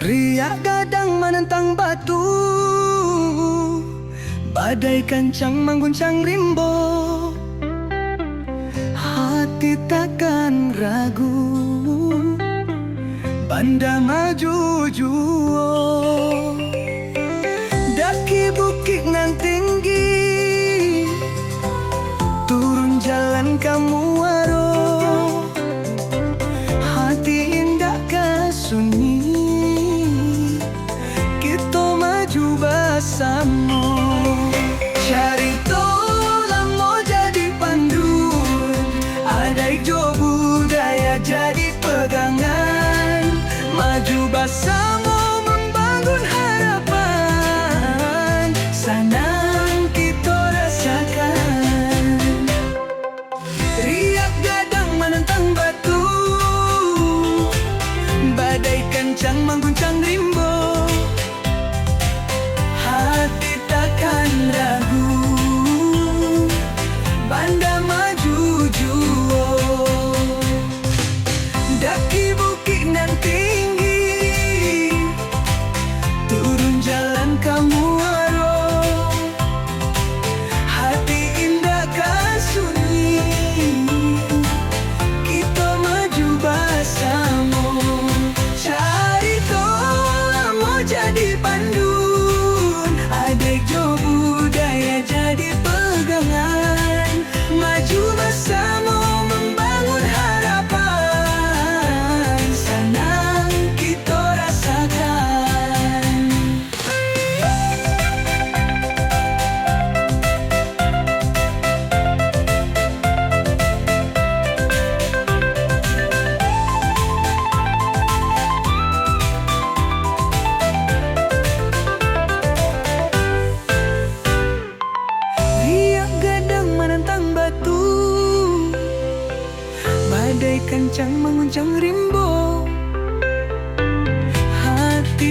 Riak gadang menentang batu, badai kencang mengguncang rimbo. Hati takkan ragu, banda maju juo. Daki bukit nan tinggi, turun jalan kamu waro. Hati indah ke sunyi, kita maju bersama. Cari tolong mau jadi pandu, ada hijau budaya jadi pegangan. Maju bersama membangun harapan, senang kita rasakan. Riak gadang menentang batu, badai kencang mengguncang rimbo. Hati takkan ragu, banda maju juo. Daki bukit nan tinggi, turun jalan kamu waro. Hati indah kan sunyi, kita maju bersama. Cari tolong mau jadi pandu, adek jo budaya jadi pegangan. Maju bersama membangun harapan, senang kita rasakan. Riak gadang menentang batu, badai kencang mengguncang rimbo. Hati